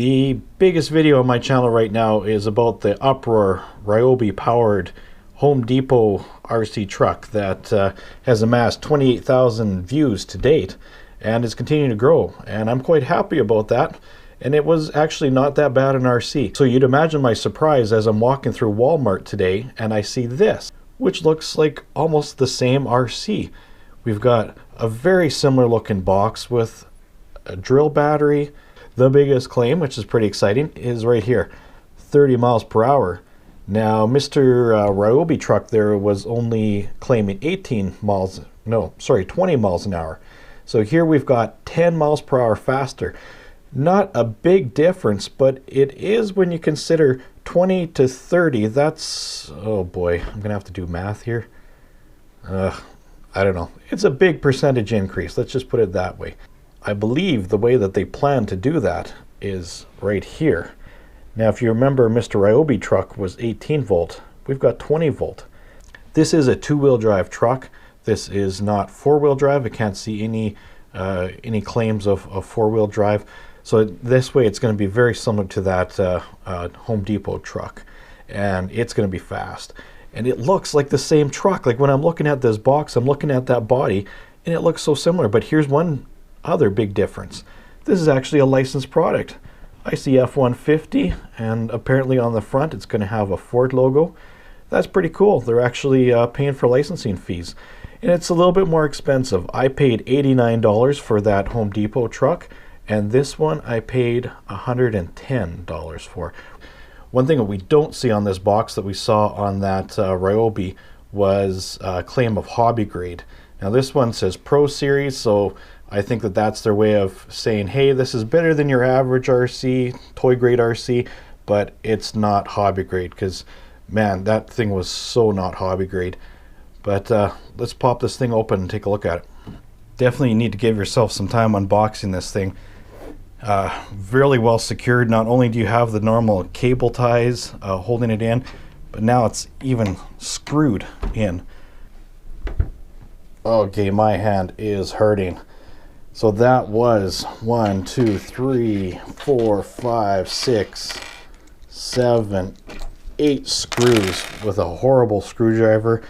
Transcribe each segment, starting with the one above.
The biggest video on my channel right now is about the Uproar Ryobi powered Home Depot RC truck that has amassed 28,000 views to date and is continuing to grow, and I'm quite happy about that. And it was actually not that bad an RC. So you'd imagine my surprise as I'm walking through Walmart today and I see this, which looks like almost the same RC. We've got a very similar looking box with a drill battery. The biggest claim, which is pretty exciting, is right here, 30 miles per hour. Now, Mr. Ryobi truck there was only claiming 20 miles an hour. So here we've got 10 miles per hour faster. Not a big difference, but it is when you consider 20 to 30. That's, oh boy, I'm gonna have to do math here. I don't know. It's a big percentage increase. Let's just put it that way. I believe the way that they plan to do that is right here. Now, if you remember, Mr. Ryobi truck was 18 volt. We've got 20 volt. This is a two-wheel drive truck. This is not four-wheel drive. I can't see any claims of four-wheel drive. So this way, it's going to be very similar to that Home Depot truck, and it's going to be fast. And it looks like the same truck. Like when I'm looking at this box, I'm looking at that body, and it looks so similar. But here's one other big difference. This is actually a licensed product. I see F150, and apparently on the front it's going to have a Ford logo. That's pretty cool. They're actually paying for licensing fees, and it's a little bit more expensive. I paid $89 for that Home Depot truck, and this one I paid $110 for. One thing that we don't see on this box that we saw on that Ryobi was a claim of hobby grade. Now this one says Pro Series, so I think that that's their way of saying, hey, this is better than your average RC, toy grade RC, but it's not hobby grade, because man, that thing was so not hobby grade. But let's pop this thing open and take a look at it. Definitely need to give yourself some time unboxing this thing. Really well secured. Not only do you have the normal cable ties holding it in, but now it's even screwed in. Okay, my hand is hurting. So that was 1, 2, 3, 4, 5, 6, 7, 8 screws with a horrible screwdriver.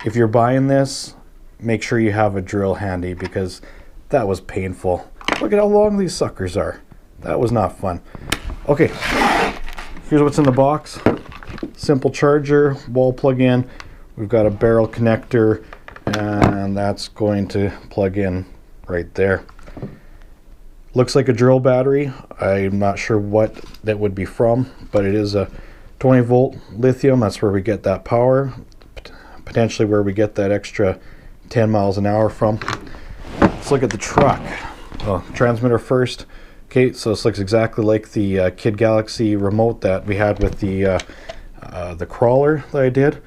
If you're buying this, make sure you have a drill handy, because that was painful. Look at how long these suckers are. That was not fun. Okay, here's what's in the box. Simple charger, wall plug-in. We've got a barrel connector, and that's going to plug in right there. Looks like a drill battery. I'm not sure what that would be from, but it is a 20 volt lithium. That's where we get that power, potentially where we get that extra 10 miles an hour from. Let's look at the truck. Oh, transmitter first. Okay, so this looks exactly like the Kid Galaxy remote that we had with the crawler that I did,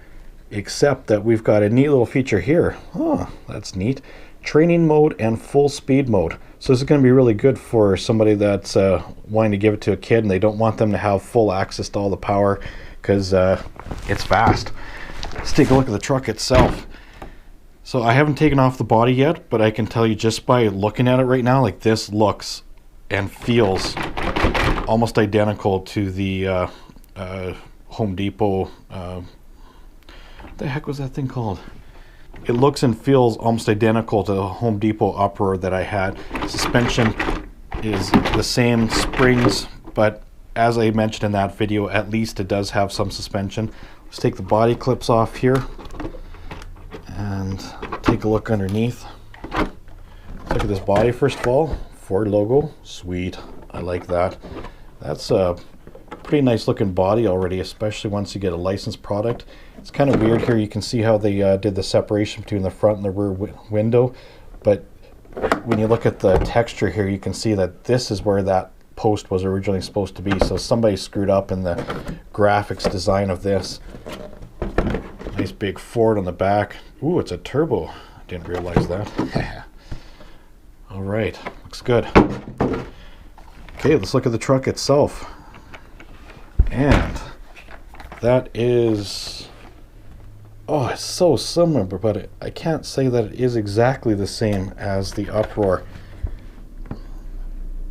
except that we've got a neat little feature here. Oh, that's neat. Training mode and full speed mode. So this is going to be really good for somebody that's wanting to give it to a kid and they don't want them to have full access to all the power, because it's fast. Let's take a look at the truck itself. So I haven't taken off the body yet, but I can tell you just by looking at it right now, like this looks and feels almost identical to the Home Depot. What the heck was that thing called? It looks and feels almost identical to the Home Depot Uproar that I had. Suspension is the same springs, but as I mentioned in that video, at least it does have some suspension. Let's take the body clips off here and take a look underneath. Look at this body first of all. Ford logo, sweet. I like that. That's a pretty nice looking body already, especially once you get a licensed product. It's kind of weird here. You can see how they did the separation between the front and the rear window, but when you look at the texture here, you can see that this is where that post was originally supposed to be. So somebody screwed up in the graphics design of this. Nice big Ford on the back. Ooh, it's a turbo. I didn't realize that. All right, looks good. Okay, let's look at the truck itself. And that is, oh, it's so similar, but I can't say that it is exactly the same as the Uproar.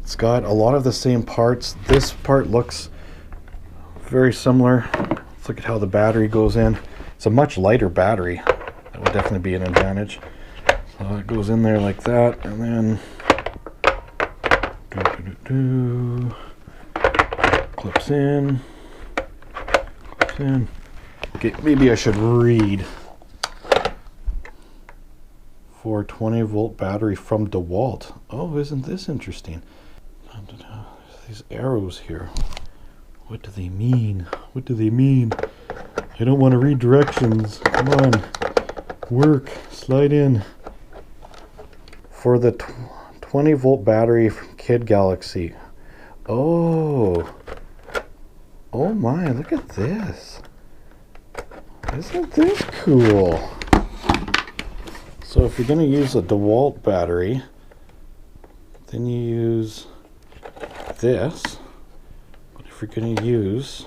It's got a lot of the same parts. This part looks very similar. Let's look at how the battery goes in. It's a much lighter battery. That would definitely be an advantage. So it goes in there like that, and then clips in. Clips in. Okay, maybe I should read. 420-volt battery from Dewalt. Oh, isn't this interesting? These arrows here. What do they mean? What do they mean? I don't want to read directions. Come on. Work. Slide in. For the 20-volt battery from Kid Galaxy. Oh. Oh my, look at this. Isn't this cool? So if you're going to use a Dewalt battery, then you use this. But if you're going to use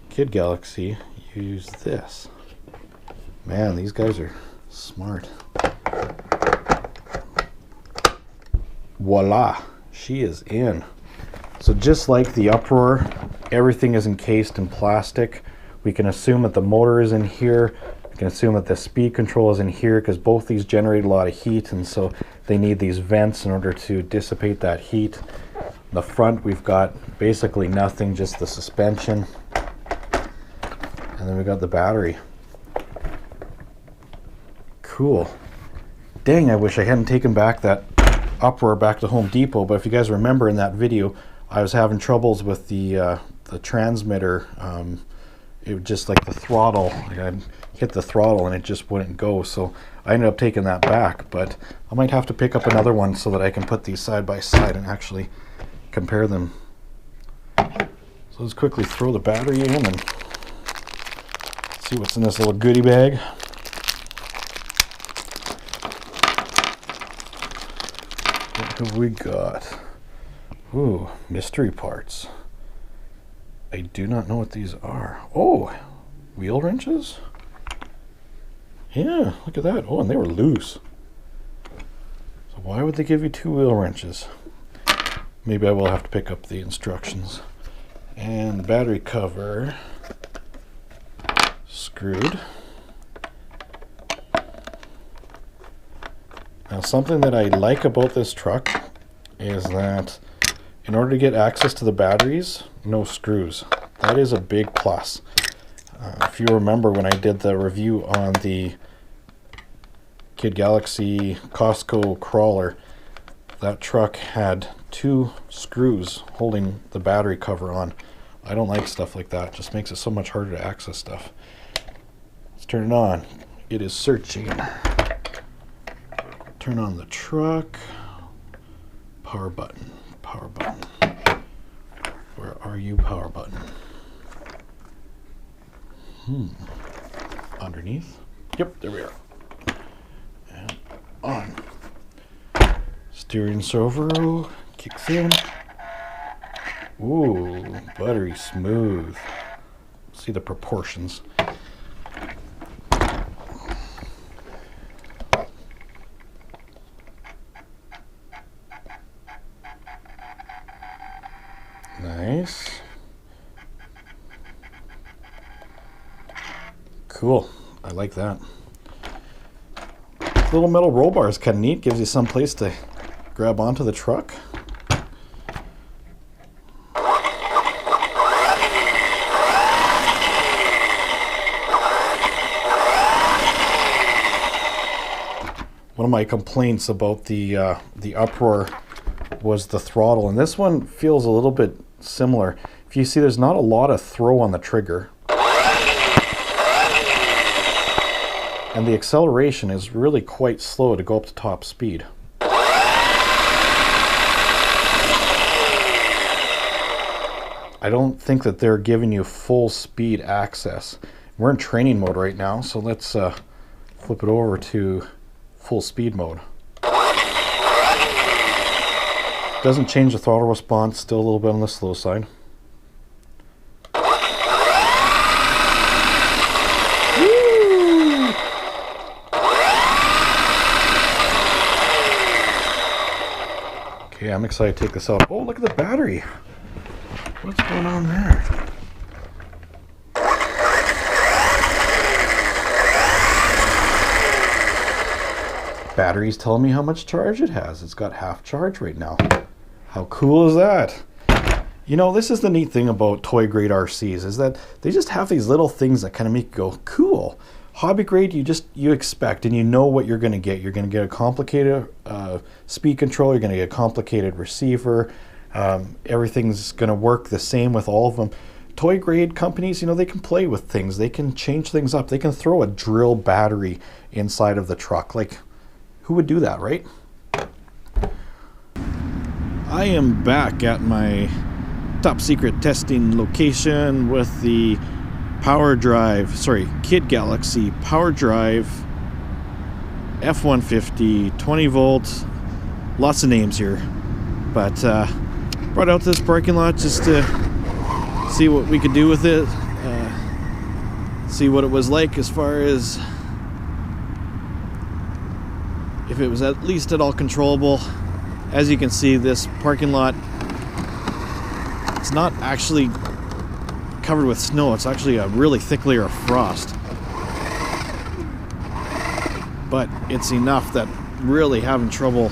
Kid Galaxy, you use this. Man, these guys are smart. Voila, she is in. So just like the Uproar, everything is encased in plastic. We can assume that the motor is in here. We can assume that the speed control is in here because both these generate a lot of heat, and so they need these vents in order to dissipate that heat. In the front we've got basically nothing, just the suspension. And then we got the battery. Cool. Dang, I wish I hadn't taken back that Uproar back to Home Depot, but if you guys remember in that video, I was having troubles with the transmitter. It was just like the throttle. I'd hit the throttle and it just wouldn't go, so I ended up taking that back, but I might have to pick up another one so that I can put these side by side and actually compare them. So let's quickly throw the battery in and see what's in this little goodie bag. What have we got? Ooh, mystery parts. I do not know what these are. Oh, wheel wrenches? Yeah, look at that. Oh, and they were loose. So why would they give you 2 wheel wrenches? Maybe I will have to pick up the instructions. And battery cover. Screwed. Now something that I like about this truck is that in order to get access to the batteries, no screws. That is a big plus. If you remember when I did the review on the Kid Galaxy Costco crawler, that truck had 2 screws holding the battery cover on. I don't like stuff like that. It just makes it so much harder to access stuff. Let's turn it on. It is searching. Turn on the truck. Power button. Power button. Where are you, power button? Underneath? Yep, there we are. And on. Steering servo kicks in. Ooh, buttery smooth. See the proportions. Nice. Cool. I like that. Little metal roll bar is kind of neat. Gives you some place to grab onto the truck. One of my complaints about the Uproar was the throttle, and this one feels a little bit similar. If you see, there's not a lot of throw on the trigger, and the acceleration is really quite slow to go up to top speed. I don't think that they're giving you full speed access. We're in training mode right now, so let's flip it over to full speed mode. Doesn't change the throttle response, still a little bit on the slow side. Woo! Okay, Okay, I'm excited to take this out. Oh, look at the battery. What's going on there? Battery's telling me how much charge it has. It's got half charge right now. How cool is that? You know, this is the neat thing about toy grade RCs, is that they just have these little things that kind of make you go, cool. Hobby grade, you expect and you know what you're going to get. You're going to get a complicated speed control. You're going to get a complicated receiver. Everything's going to work the same with all of them. Toy grade companies, you know, they can play with things. They can change things up. They can throw a drill battery inside of the truck. Like, who would do that, right? I am back at my top secret testing location with the Kid Galaxy Power Drive F150 20 volts. Lots of names here, but brought out this parking lot just to see what we could do with it, see what it was like as far as if it was at least at all controllable. As you can see, this parking lot, it's not actually covered with snow. It's actually a really thick layer of frost. But it's enough that really having trouble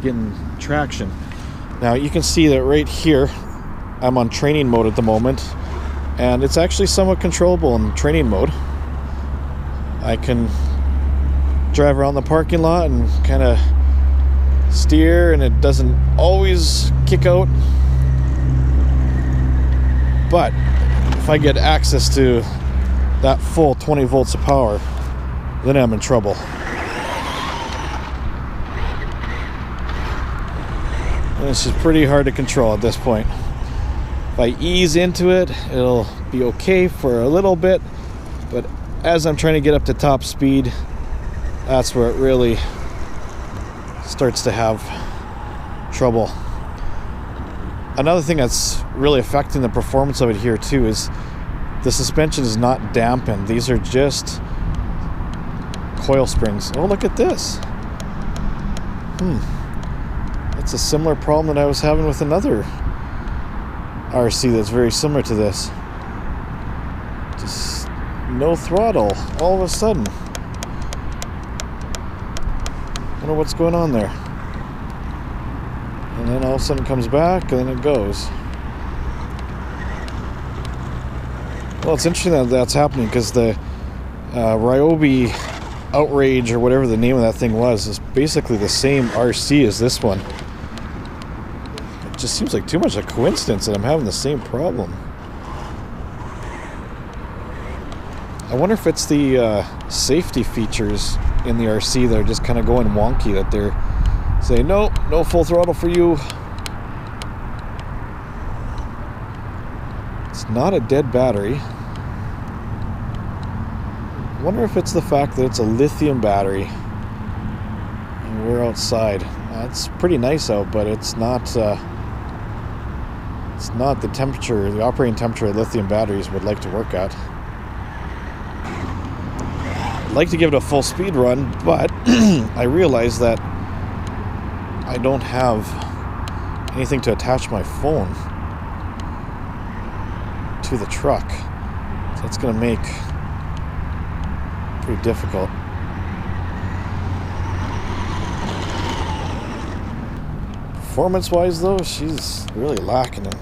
getting traction. Now you can see that right here, I'm on training mode at the moment, and it's actually somewhat controllable in training mode. I can drive around the parking lot and kind of steer, and it doesn't always kick out. But if I get access to that full 20 volts of power, then I'm in trouble. And it's just pretty hard to control at this point. If I ease into it, it'll be okay for a little bit, but as I'm trying to get up to top speed, that's where it really starts to have trouble. Another thing that's really affecting the performance of it here too is the suspension is not dampened. These are just coil springs. Oh, look at this. That's a similar problem that I was having with another RC that's very similar to this. Just no throttle all of a sudden. Wonder what's going on there. And then all of a sudden it comes back, and then it goes. Well, it's interesting that that's happening, because the Ryobi Outrage, or whatever the name of that thing was, is basically the same RC as this one. It just seems like too much of a coincidence that I'm having the same problem. I wonder if it's the safety features in the RC that are just kind of going wonky, that they're saying, no full throttle for you. It's not a dead battery. I wonder if it's the fact that it's a lithium battery and we're outside. It's pretty nice out, but it's not the temperature, the operating temperature of lithium batteries would like to work at. I'd like to give it a full speed run, but I realize that I don't have anything to attach my phone to the truck. So that's going to make it pretty difficult. Performance-wise, though, she's really lacking. And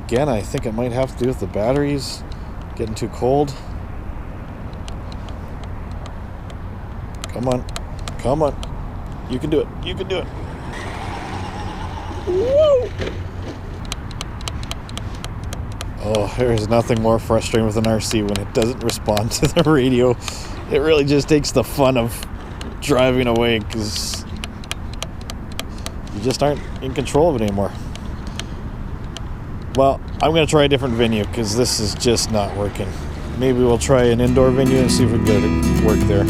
again, I think it might have to do with the batteries getting too cold. Come on. Come on. You can do it. You can do it. Woo! Oh, there's nothing more frustrating with an RC when it doesn't respond to the radio. It really just takes the fun of driving away, because you just aren't in control of it anymore. Well, I'm going to try a different venue, because this is just not working. Maybe we'll try an indoor venue and see if we can get it to work there.